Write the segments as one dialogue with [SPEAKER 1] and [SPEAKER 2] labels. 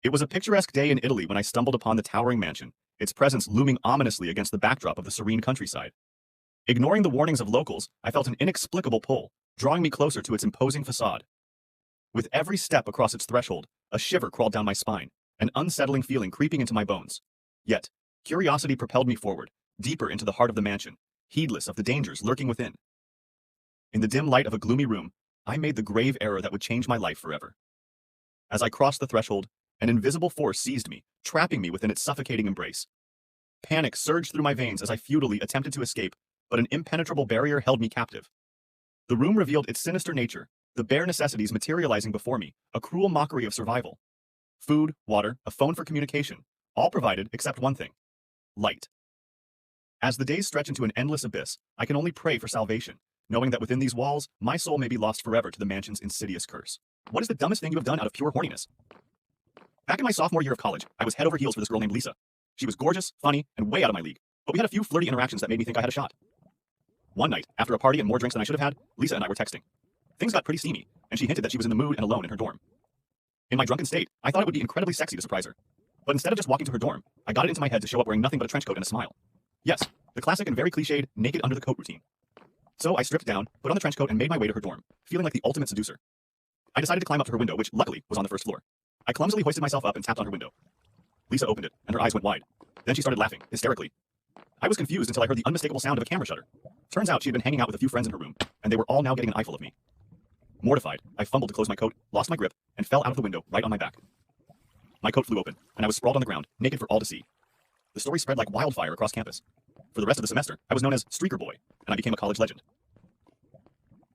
[SPEAKER 1] It was a picturesque day in Italy when I stumbled upon the towering mansion, its presence looming ominously against the backdrop of the serene countryside. Ignoring the warnings of locals, I felt an inexplicable pull, drawing me closer to its imposing facade. With every step across its threshold, a shiver crawled down my spine, an unsettling feeling creeping into my bones. Yet, curiosity propelled me forward, deeper into the heart of the mansion, heedless of the dangers lurking within. In the dim light of a gloomy room, I made the grave error that would change my life forever. As I crossed the threshold, an invisible force seized me, trapping me within its suffocating embrace. Panic surged through my veins as I futilely attempted to escape, but an impenetrable barrier held me captive. The room revealed its sinister nature, the bare necessities materializing before me, a cruel mockery of survival. Food, water, a phone for communication, all provided except one thing: light. As the days stretch into an endless abyss, I can only pray for salvation, knowing that within these walls, my soul may be lost forever to the mansion's insidious curse. What is the dumbest thing you have done out of pure horniness? Back in my sophomore year of college, I was head over heels for this girl named Lisa. She was gorgeous, funny, and way out of my league, but we had a few flirty interactions that made me think I had a shot. One night, after a party and more drinks than I should have had, Lisa and I were texting. Things got pretty steamy, and she hinted that she was in the mood and alone in her dorm. In my drunken state, I thought it would be incredibly sexy to surprise her. But instead of just walking to her dorm, I got it into my head to show up wearing nothing but a trench coat and a smile. Yes, the classic and very cliched naked under the coat routine. So I stripped down, put on the trench coat, and made my way to her dorm, feeling like the ultimate seducer. I decided to climb up to her window, which luckily was on the first floor. I clumsily hoisted myself up and tapped on her window. Lisa opened it, and her eyes went wide. Then she started laughing, hysterically. I was confused until I heard the unmistakable sound of a camera shutter. Turns out she had been hanging out with a few friends in her room, and they were all now getting an eyeful of me. Mortified, I fumbled to close my coat, lost my grip, and fell out of the window right on my back. My coat flew open, and I was sprawled on the ground, naked for all to see. The story spread like wildfire across campus. For the rest of the semester, I was known as Streaker Boy, and I became a college legend.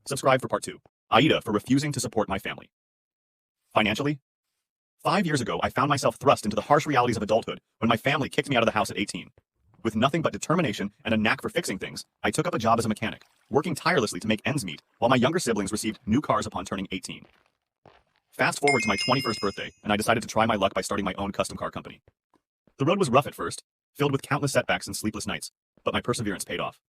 [SPEAKER 1] Subscribe for part 2. Aida for refusing to support my family. Financially? 5 years ago, I found myself thrust into the harsh realities of adulthood when my family kicked me out of the house at 18. With nothing but determination and a knack for fixing things, I took up a job as a mechanic, working tirelessly to make ends meet, while my younger siblings received new cars upon turning 18. Fast forward to my 21st birthday, and I decided to try my luck by starting my own custom car company. The road was rough at first, filled with countless setbacks and sleepless nights, but my perseverance paid off.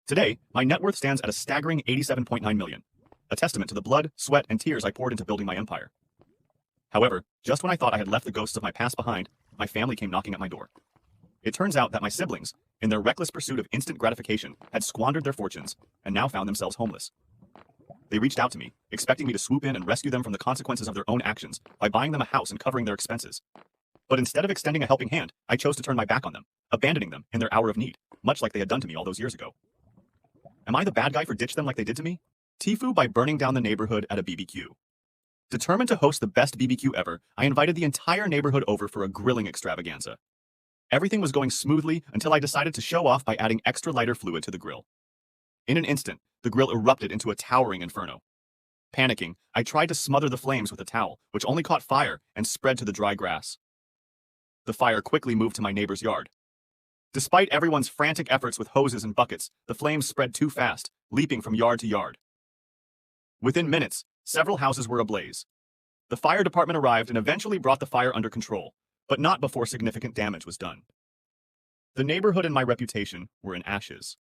[SPEAKER 1] Today, my net worth stands at a staggering $87.9 million, a testament to the blood, sweat, and tears I poured into building my empire. However, just when I thought I had left the ghosts of my past behind, my family came knocking at my door. It turns out that my siblings, in their reckless pursuit of instant gratification, had squandered their fortunes and now found themselves homeless. They reached out to me, expecting me to swoop in and rescue them from the consequences of their own actions by buying them a house and covering their expenses. But instead of extending a helping hand, I chose to turn my back on them, abandoning them in their hour of need, much like they had done to me all those years ago. Am I the bad guy for ditching them like they did to me? Tifu by burning down the neighborhood at a BBQ. Determined to host the best BBQ ever, I invited the entire neighborhood over for a grilling extravaganza. Everything was going smoothly until I decided to show off by adding extra lighter fluid to the grill. In an instant, the grill erupted into a towering inferno. Panicking, I tried to smother the flames with a towel, which only caught fire and spread to the dry grass. The fire quickly moved to my neighbor's yard. Despite everyone's frantic efforts with hoses and buckets, the flames spread too fast, leaping from yard to yard. Within minutes, several houses were ablaze. The fire department arrived and eventually brought the fire under control, but not before significant damage was done. The neighborhood and my reputation were in ashes.